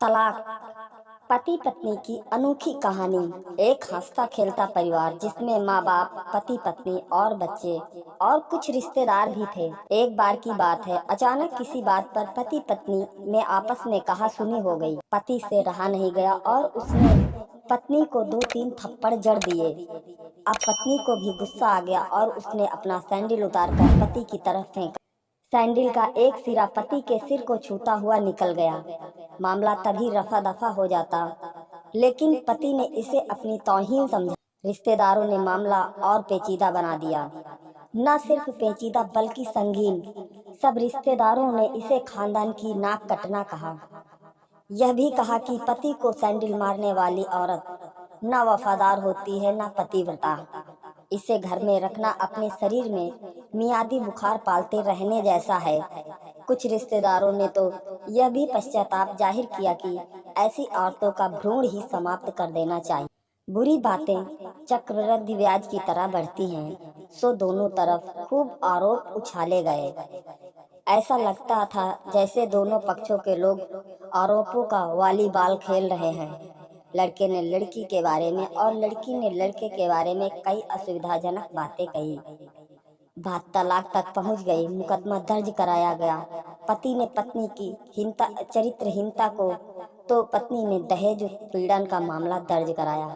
तलाक। पति पत्नी की अनोखी कहानी। एक हंसता खेलता परिवार जिसमें माँ बाप, पति पत्नी और बच्चे और कुछ रिश्तेदार भी थे। एक बार की बात है, अचानक किसी बात पर पति पत्नी में आपस में कहा सुनी हो गई। पति से रहा नहीं गया और उसने पत्नी को 2-3 थप्पड़ जड़ दिए। अब पत्नी को भी गुस्सा आ गया और उसने अपना सैंडल उतारकर पति की तरफ फेंका। सैंडल का एक सिरा पति के सिर को छूता हुआ निकल गया। मामला तभी रफा दफा हो जाता, लेकिन पति ने इसे अपनी तौहीन समझा। रिश्तेदारों ने मामला और पेचीदा बना दिया। न सिर्फ पेचीदा बल्कि संगीन। सब रिश्तेदारों ने इसे खानदान की नाक कटना कहा। यह भी कहा कि पति को सैंडल मारने वाली औरत न वफादार होती है न पतिव्रता। इसे घर में रखना अपने शरीर में मियादी बुखार पालते रहने जैसा है। कुछ रिश्तेदारों ने तो यह भी पश्चाताप जाहिर किया कि ऐसी औरतों का भ्रूण ही समाप्त कर देना चाहिए। बुरी बातें चक्रवृद्धि ब्याज की तरह बढ़ती हैं, सो दोनों तरफ खूब आरोप उछाले गए। ऐसा लगता था जैसे दोनों पक्षों के लोग आरोपों का वॉलीबॉल खेल रहे हैं। लड़के ने लड़की के बारे में और लड़की ने लड़के के बारे में कई असुविधाजनक बातें कही। बात तलाक तक पहुंच गई। मुकदमा दर्ज कराया गया। पति ने पत्नी की चरित्रहीनता को तो पत्नी ने दहेज उत्पीड़न का मामला दर्ज कराया।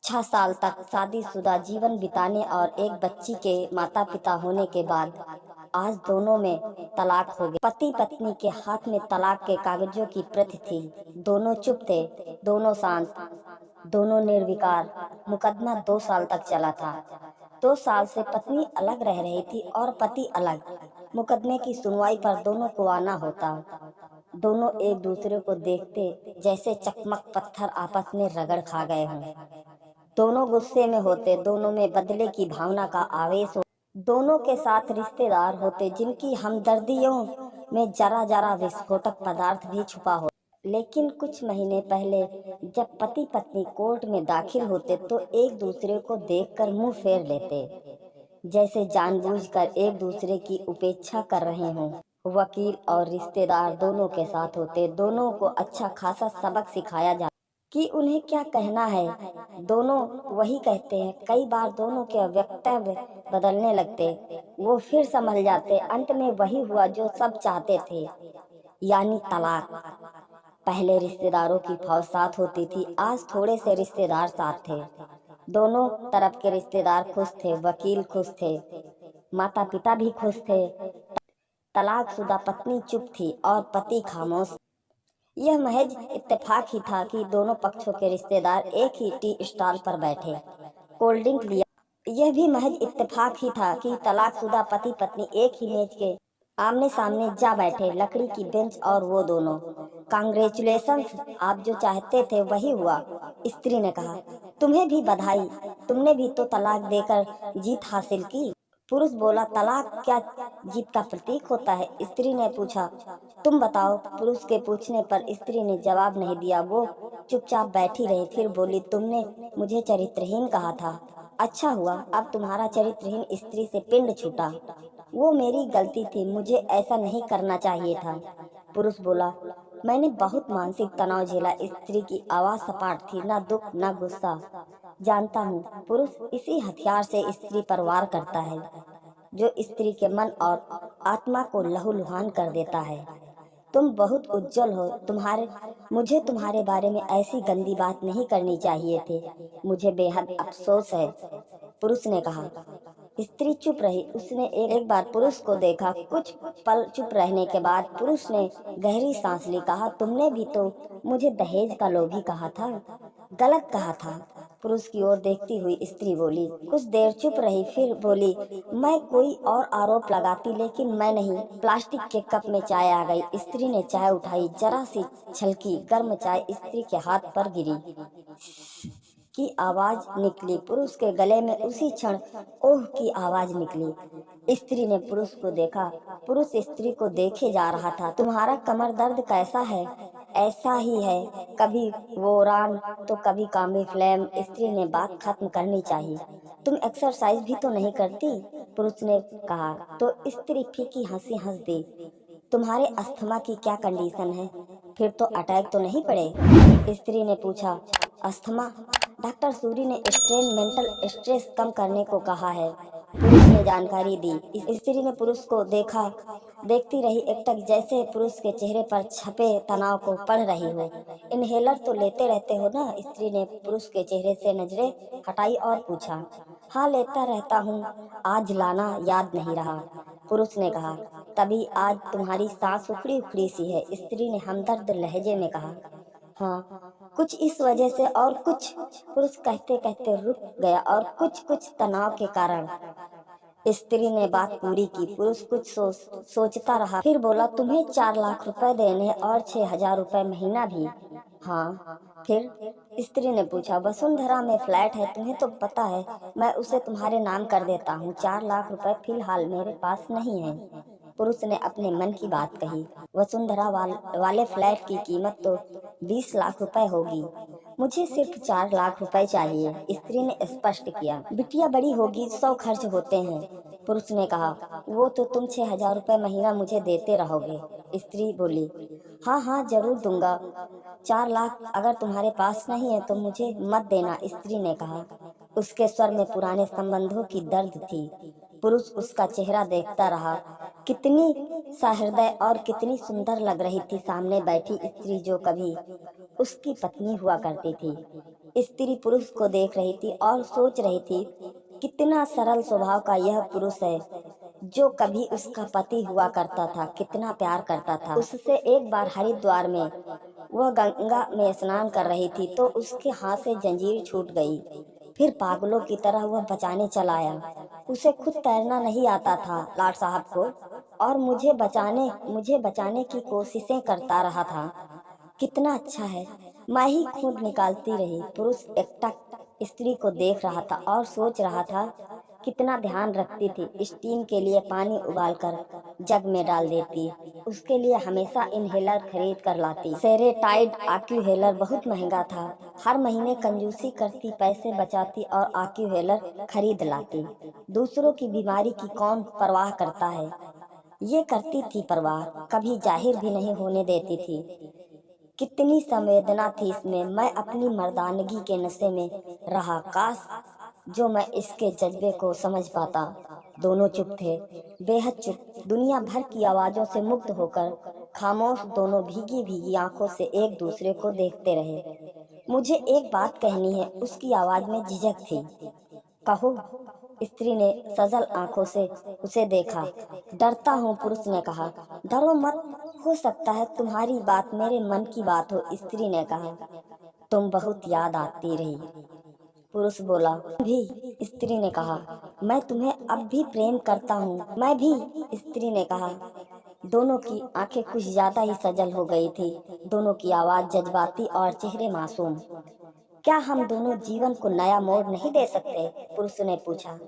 6 साल तक शादीशुदा जीवन बिताने और एक बच्ची के माता पिता होने के बाद आज दोनों में तलाक हो गई। पति पत्नी के हाथ में तलाक के कागजों की प्रति थी। दोनों चुप थे, दोनों शांत, दोनों निर्विकार। मुकदमा 2 साल तक चला था। 2 साल से पत्नी अलग रह रही थी और पति अलग। मुकदमे की सुनवाई पर दोनों को आना होता। दोनों एक दूसरे को देखते जैसे चकमक पत्थर आपस में रगड़ खा गए हों। दोनों गुस्से में होते, दोनों में बदले की भावना का आवेश हो। दोनों के साथ रिश्तेदार होते जिनकी हमदर्दियों में जरा जरा विस्फोटक पदार्थ भी छुपा हो। लेकिन कुछ महीने पहले जब पति पत्नी कोर्ट में दाखिल होते तो एक दूसरे को देखकर मुंह फेर लेते, जैसे जानबूझकर एक दूसरे की उपेक्षा कर रहे हों। वकील और रिश्तेदार दोनों के साथ होते। दोनों को अच्छा खासा सबक सिखाया जा कि उन्हें क्या कहना है। दोनों वही कहते हैं। कई बार दोनों के वक्तव्य बदलने लगते, वो फिर संभल जाते। अंत में वही हुआ जो सब चाहते थे, यानी तलाक। पहले रिश्तेदारों की फौज साथ होती थी, आज थोड़े से रिश्तेदार साथ थे। दोनों तरफ के रिश्तेदार खुश थे, वकील खुश थे, माता पिता भी खुश थे। तलाकशुदा पत्नी चुप थी और पति खामोश। यह महज इत्तेफाक ही था कि दोनों पक्षों के रिश्तेदार एक ही टी स्टॉल पर बैठे, कोल्ड ड्रिंक लिया। यह भी महज इत्तेफाक ही था कि तलाकशुदा पति पत्नी एक ही मेज के आमने सामने जा बैठे, लकड़ी की बेंच और वो दोनों। कांग्रेचुलेशंस, आप जो चाहते थे वही हुआ। स्त्री ने कहा, तुम्हें भी बधाई, तुमने भी तो तलाक देकर जीत हासिल की। पुरुष बोला, तलाक क्या जीत का प्रतीक होता है? स्त्री ने पूछा, तुम बताओ। पुरुष के पूछने पर स्त्री ने जवाब नहीं दिया। वो चुपचाप बैठी रही। फिर बोली, तुमने मुझे चरित्रहीन कहा था। अच्छा हुआ अब तुम्हारा चरित्रहीन स्त्री से पिंड छूटा। वो मेरी गलती थी, मुझे ऐसा नहीं करना चाहिए था। पुरुष बोला, मैंने बहुत मानसिक तनाव झेला। स्त्री की आवाज सपाट थी, न दुख न गुस्सा। जानता हूँ, पुरुष इसी हथियार से स्त्री पर वार करता है जो स्त्री के मन और आत्मा को लहूलुहान कर देता है। तुम बहुत उज्जवल हो। मुझे तुम्हारे बारे में ऐसी गंदी बात नहीं करनी चाहिए थी। मुझे बेहद अफसोस है, पुरुष ने कहा। स्त्री चुप रही। उसने एक बार पुरुष को देखा। कुछ पल चुप रहने के बाद पुरुष ने गहरी सांस ली। कहा, तुमने भी तो मुझे दहेज का लोभी कहा था। गलत कहा था। पुरुष की ओर देखती हुई स्त्री बोली। कुछ देर चुप रही, फिर बोली, मैं कोई और आरोप लगाती, लेकिन मैं नहीं। प्लास्टिक के कप में चाय आ गई। स्त्री ने चाय उठाई, जरा सी छलकी। गर्म चाय स्त्री के हाथ पर गिरी की आवाज निकली। पुरुष के गले में उसी क्षण ओह की आवाज निकली। स्त्री ने पुरुष को देखा। पुरुष स्त्री को देखे जा रहा था। तुम्हारा कमर दर्द कैसा है? ऐसा ही है, कभी वोरान तो कभी कामी फ्लेम। स्त्री ने बात खत्म करनी चाहिए। तुम एक्सरसाइज भी तो नहीं करती, पुरुष ने कहा। तो स्त्री फीकी हंसी हंस दी। तुम्हारे अस्थमा की क्या कंडीशन है? फिर तो अटैक तो नहीं पड़े? स्त्री ने पूछा। अस्थमा? डॉक्टर सूरी ने स्ट्रेन मेंटल स्ट्रेस कम करने को कहा है, पुरुष ने जानकारी दी। इस स्त्री ने पुरुष को देखती रही एकटक, जैसे पुरुष के चेहरे पर छपे तनाव को पढ़ रही हो। इनहेलर तो लेते रहते हो ना? स्त्री ने पुरुष के चेहरे से नजरें हटाई और पूछा। हाँ, लेता रहता हूँ, आज लाना याद नहीं रहा, पुरुष ने कहा। तभी आज तुम्हारी सांस उखड़ी उखड़ी सी है, स्त्री ने हमदर्द लहजे में कहा। हाँ, कुछ इस वजह से और कुछ, पुरुष कहते कहते रुक गया, और कुछ तनाव के कारण। स्त्री ने बात पूरी की। पुरुष कुछ सोचता रहा, फिर बोला, तुम्हें 4 लाख रुपए देने और 6,000 रुपए महीना भी। हाँ, फिर? स्त्री ने पूछा। वसुंधरा में फ्लैट है, तुम्हें तो पता है, मैं उसे तुम्हारे नाम कर देता हूँ। 4 लाख रुपए फिलहाल मेरे पास नहीं है, पुरुष ने अपने मन की बात कही। वसुंधरा वाले फ्लैट की कीमत तो 20 लाख रुपए होगी, मुझे सिर्फ 4 लाख रुपए चाहिए, स्त्री ने स्पष्ट किया। बिटिया बड़ी होगी, 100 खर्च होते हैं, पुरुष ने कहा। वो तो तुम 6,000 रुपए महीना मुझे देते रहोगे, स्त्री बोली। हाँ हाँ, जरूर दूंगा। 4 लाख अगर तुम्हारे पास नहीं है तो मुझे मत देना, स्त्री ने कहा। उसके स्वर में पुराने संबंधों की दर्द थी। पुरुष उसका चेहरा देखता रहा। कितनी सहृदय और कितनी सुंदर लग रही थी सामने बैठी स्त्री, जो कभी उसकी पत्नी हुआ करती थी। स्त्री पुरुष को देख रही थी और सोच रही थी, कितना सरल स्वभाव का यह पुरुष है जो कभी उसका पति हुआ करता था, कितना प्यार करता था उससे। एक बार हरिद्वार में वह गंगा में स्नान कर रही थी तो उसके हाथ से जंजीर छूट गई। फिर पागलों की तरह वह बचाने चला आया। उसे खुद तैरना नहीं आता था लाट साहब को, और मुझे बचाने की कोशिशें करता रहा था। कितना अच्छा है, मैं ही खून निकालती रही। पुरुष एकटक स्त्री को देख रहा था और सोच रहा था, कितना ध्यान रखती थी। स्टीम के लिए पानी उबालकर जग में डाल देती, उसके लिए हमेशा इनहेलर खरीद कर लाती। सेरेटाइड आक्यूहेलर बहुत महंगा था, हर महीने कंजूसी करती, पैसे बचाती और आक्यूहेलर खरीद लाती। दूसरों की बीमारी की कौन परवाह करता है? ये करती थी परवाह, कभी जाहिर भी नहीं होने देती थी। कितनी संवेदना थी इसमें। मैं अपनी मर्दानगी के नशे में रहा, काश जो मैं इसके जज्बे को समझ पाता। दोनों चुप थे, बेहद चुप, दुनिया भर की आवाजों से मुक्त होकर खामोश। दोनों भीगी भीगी आंखों से एक दूसरे को देखते रहे। मुझे एक बात कहनी है, उसकी आवाज में झिझक थी। कहो, स्त्री ने सजल आंखों से उसे देखा। डरता हूँ, पुरुष ने कहा। डरो मत, हो सकता है तुम्हारी बात मेरे मन की बात हो, स्त्री ने कहा। तुम बहुत याद आती रही, पुरुष बोला। भी, स्त्री ने कहा। मैं तुम्हें अब भी प्रेम करता हूँ। मैं भी, स्त्री ने कहा। दोनों की आंखें कुछ ज्यादा ही सजल हो गई थी, दोनों की आवाज जज्बाती और चेहरे मासूम। क्या हम दोनों जीवन को नया मोड़ नहीं दे सकते? पुरुष ने पूछा।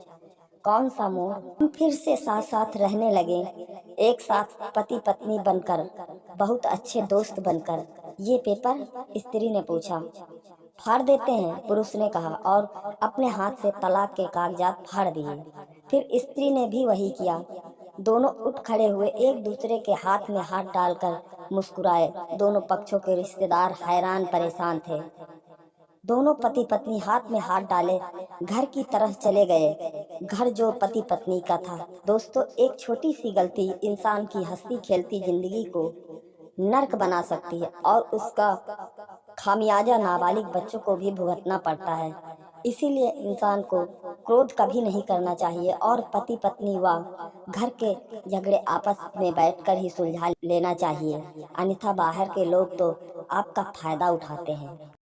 कौन सा मोड़? हम फिर से साथ साथ रहने लगे, एक साथ पति पत्नी बनकर, बहुत अच्छे दोस्त बनकर। ये पेपर? स्त्री ने पूछा। फाड़ देते हैं, पुरुष ने कहा और अपने हाथ से तलाक के कागजात फाड़ दिए। फिर स्त्री ने भी वही किया। दोनों उठ खड़े हुए, एक दूसरे के हाथ में हाथ डालकर मुस्कुराए। दोनों पक्षों के रिश्तेदार हैरान परेशान थे। दोनों पति पत्नी हाथ में हाथ डाले घर की तरफ चले गए, घर जो पति पत्नी का था। दोस्तों, एक छोटी सी गलती इंसान की हंसती खेलती जिंदगी को नर्क बना सकती है, और उसका खामियाजा नाबालिग बच्चों को भी भुगतना पड़ता है। इसीलिए इंसान को क्रोध कभी नहीं करना चाहिए, और पति पत्नी व घर के झगड़े आपस में बैठकर ही सुलझा लेना चाहिए, अन्यथा बाहर के लोग तो आपका फायदा उठाते हैं।